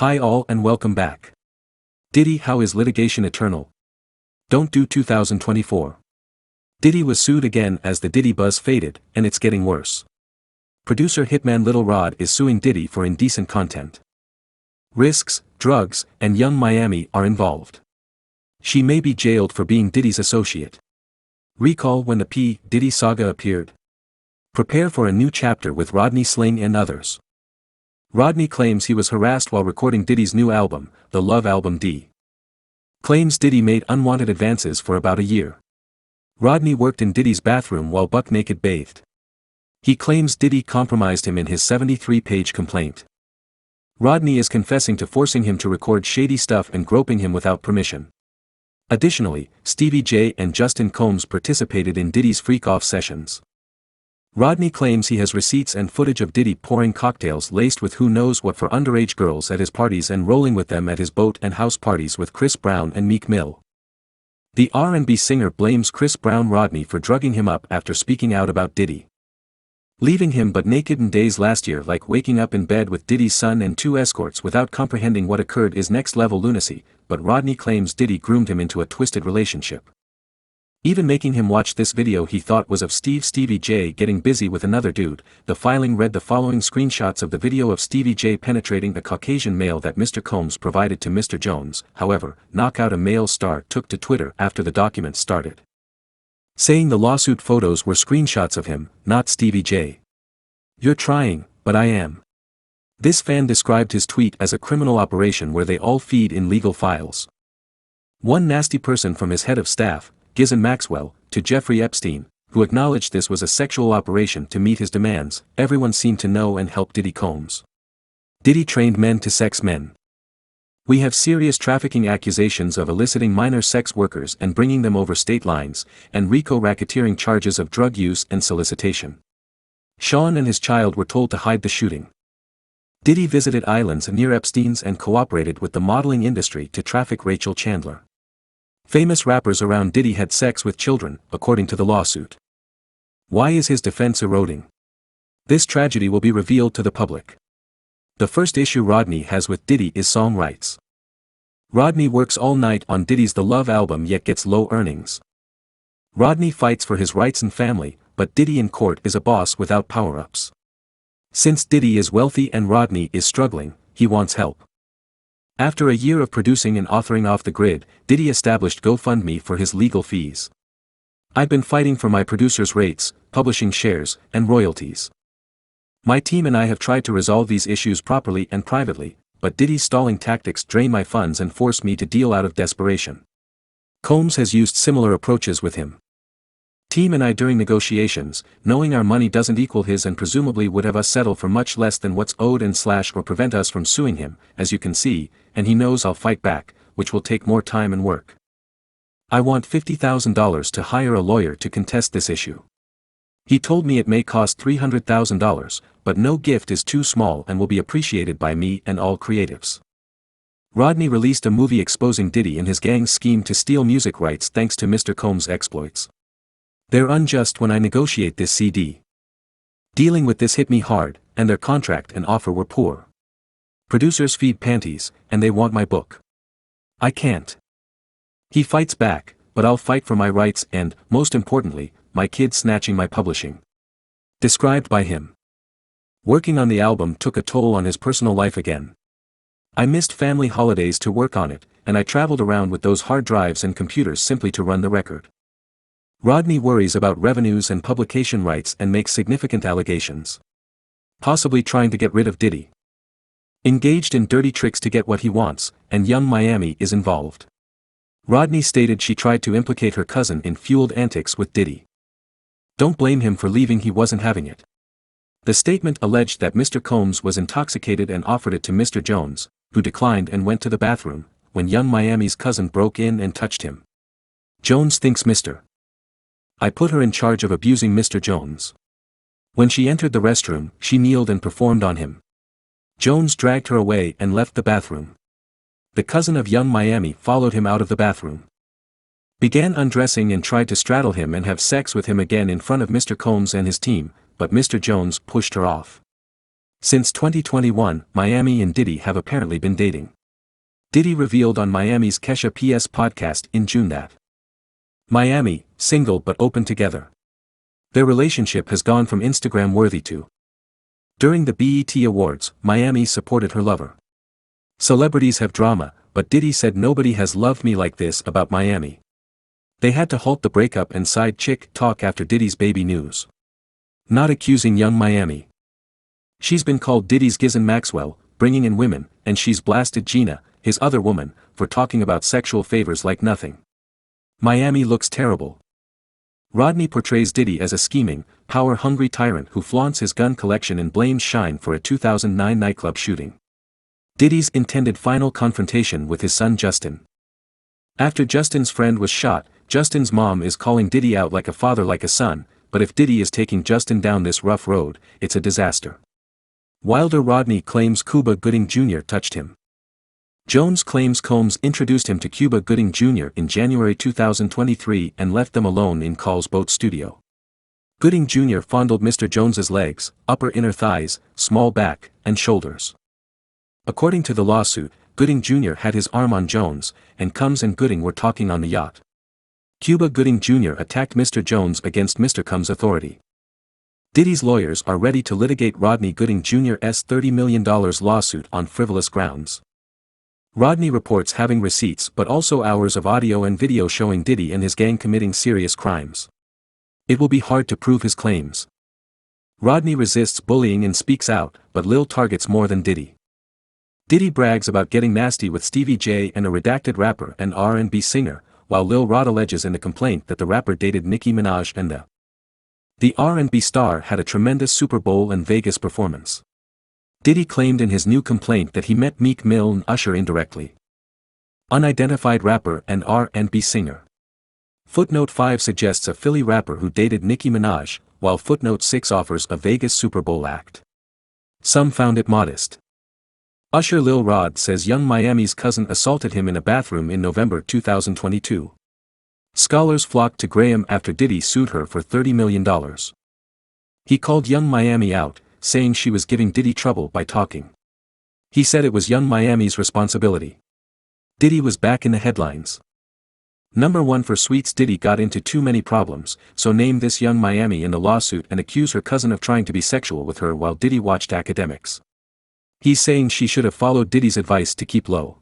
Hi all and welcome back. Diddy, how is litigation eternal? Don't do 2024. Diddy was sued again as the Diddy buzz faded, and it's getting worse. Producer Hitman Little Rod is suing Diddy for indecent content. Risks, drugs, and Young Miami are involved. She may be jailed for being Diddy's associate. Recall when the P. Diddy saga appeared? Prepare for a new chapter with Rodney Sling and others. Rodney claims he was harassed while recording Diddy's new album, the Love Album D. Claims Diddy made unwanted advances for about a year. Rodney worked in Diddy's bathroom while buck naked bathed. He claims Diddy compromised him in his 73-page complaint. Rodney is confessing to forcing him to record shady stuff and groping him without permission. Additionally, Stevie J and Justin Combs participated in Diddy's freak-off sessions. Rodney claims he has receipts and footage of Diddy pouring cocktails laced with who knows what for underage girls at his parties and rolling with them at his boat and house parties with Chris Brown and Meek Mill. The R&B singer blames Chris Brown Rodney for drugging him up after speaking out about Diddy. Leaving him butt naked in days last year, like waking up in bed with Diddy's son and two escorts without comprehending what occurred, is next-level lunacy, but Rodney claims Diddy groomed him into a twisted relationship. Even making him watch this video he thought was of Stevie J getting busy with another dude. The filing read the following screenshots of the video of Stevie J penetrating a Caucasian male that Mr. Combs provided to Mr. Jones. However, Knockout, a male star, took to Twitter after the documents started, saying the lawsuit photos were screenshots of him, not Stevie J. "You're trying, but I am." This fan described his tweet as a criminal operation where they all feed in legal files. One nasty person from his head of staff, Ghislaine Maxwell, to Jeffrey Epstein, who acknowledged this was a sexual operation to meet his demands. Everyone seemed to know and help Diddy Combs. Diddy trained men to sex men. "We have serious trafficking accusations of eliciting minor sex workers and bringing them over state lines, and RICO racketeering charges of drug use and solicitation." Sean and his child were told to hide the shooting. Diddy visited islands near Epstein's and cooperated with the modeling industry to traffic Rachel Chandler. Famous rappers around Diddy had sex with children, according to the lawsuit. Why is his defense eroding? This tragedy will be revealed to the public. The first issue Rodney has with Diddy is song rights. Rodney works all night on Diddy's The Love album yet gets low earnings. Rodney fights for his rights and family, but Diddy in court is a boss without power-ups. Since Diddy is wealthy and Rodney is struggling, he wants help. After a year of producing and authoring off the grid, Diddy established GoFundMe for his legal fees. "I've been fighting for my producers' rates, publishing shares, and royalties. My team and I have tried to resolve these issues properly and privately, but Diddy's stalling tactics drain my funds and force me to deal out of desperation." Combs has used similar approaches with him. "Team and I during negotiations, knowing our money doesn't equal his and presumably would have us settle for much less than what's owed and or prevent us from suing him, as you can see, and he knows I'll fight back, which will take more time and work. I want $50,000 to hire a lawyer to contest this issue. He told me it may cost $300,000, but no gift is too small and will be appreciated by me and all creatives." Rodney released a movie exposing Diddy and his gang's scheme to steal music rights thanks to Mr. Combs' exploits. "They're unjust when I negotiate this CD. Dealing with this hit me hard, and their contract and offer were poor. Producers feed panties, and they want my book. I can't." He fights back, "But I'll fight for my rights and, most importantly, my kids snatching my publishing." Described by him. Working on the album took a toll on his personal life again. "I missed family holidays to work on it, and I traveled around with those hard drives and computers simply to run the record." Rodney worries about revenues and publication rights and makes significant allegations. Possibly trying to get rid of Diddy. Engaged in dirty tricks to get what he wants, and Young Miami is involved. Rodney stated she tried to implicate her cousin in fueled antics with Diddy. Don't blame him for leaving, he wasn't having it. The statement alleged that Mr. Combs was intoxicated and offered it to Mr. Jones, who declined and went to the bathroom, when Young Miami's cousin broke in and touched him. Jones thinks Mr. I put her in charge of abusing Mr. Jones. When she entered the restroom, she kneeled and performed on him. Jones dragged her away and left the bathroom. The cousin of Young Miami followed him out of the bathroom. Began undressing and tried to straddle him and have sex with him again in front of Mr. Combs and his team, but Mr. Jones pushed her off. Since 2021, Miami and Diddy have apparently been dating. Diddy revealed on Miami's Kesha PS podcast in June that Miami, single but open together. Their relationship has gone from Instagram-worthy to. During the BET Awards, Miami supported her lover. Celebrities have drama, but Diddy said nobody has loved me like this about Miami. They had to halt the breakup and side chick talk after Diddy's baby news. Not accusing young Miami. She's been called Diddy's Ghislaine Maxwell, bringing in women, and she's blasted Gina, his other woman, for talking about sexual favors like nothing. Miami looks terrible. Rodney portrays Diddy as a scheming, power-hungry tyrant who flaunts his gun collection and blames Shine for a 2009 nightclub shooting. Diddy's intended final confrontation with his son Justin. After Justin's friend was shot, Justin's mom is calling Diddy out like a father like a son, but if Diddy is taking Justin down this rough road, it's a disaster. Wilder Rodney claims Cuba Gooding Jr. touched him. Jones claims Combs introduced him to Cuba Gooding Jr. in January 2023 and left them alone in Call's boat studio. Gooding Jr. fondled Mr. Jones's legs, upper inner thighs, small back, and shoulders. According to the lawsuit, Gooding Jr. had his arm on Jones, and Combs and Gooding were talking on the yacht. Cuba Gooding Jr. attacked Mr. Jones against Mr. Combs' authority. Diddy's lawyers are ready to litigate Rodney Gooding Jr.'s $30 million lawsuit on frivolous grounds. Rodney reports having receipts but also hours of audio and video showing Diddy and his gang committing serious crimes. It will be hard to prove his claims. Rodney resists bullying and speaks out, but Lil targets more than Diddy. Diddy brags about getting nasty with Stevie J and a redacted rapper and R&B singer, while Lil Rod alleges in the complaint that the rapper dated Nicki Minaj and the R&B star had a tremendous Super Bowl and Vegas performance. Diddy claimed in his new complaint that he met Meek Mill and Usher indirectly. Unidentified rapper and R&B singer. Footnote 5 suggests a Philly rapper who dated Nicki Minaj, while footnote 6 offers a Vegas Super Bowl act. Some found it modest. Usher Lil Rod says young Miami's cousin assaulted him in a bathroom in November 2022. Scholars flocked to Graham after Diddy sued her for $30 million. He called young Miami out, saying she was giving Diddy trouble by talking. He said it was young Miami's responsibility. Diddy was back in the headlines. Number 1 for Sweets. Diddy got into too many problems, so name this young Miami in the lawsuit and accuse her cousin of trying to be sexual with her while Diddy watched academics. He's saying she should have followed Diddy's advice to keep low.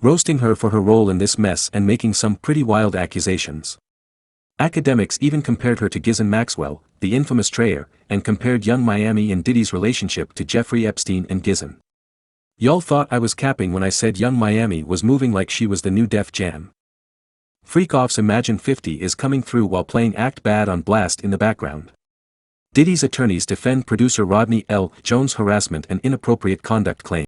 Roasting her for her role in this mess and making some pretty wild accusations. Academics even compared her to Ghislaine Maxwell, the infamous Trayer, and compared young Miami and Diddy's relationship to Jeffrey Epstein and Ghislaine. Y'all thought I was capping when I said young Miami was moving like she was the new Def Jam. Freak-Off's Imagine 50 is coming through while playing Act Bad on blast in the background. Diddy's attorneys defend producer Rodney L. Jones' harassment and inappropriate conduct claim.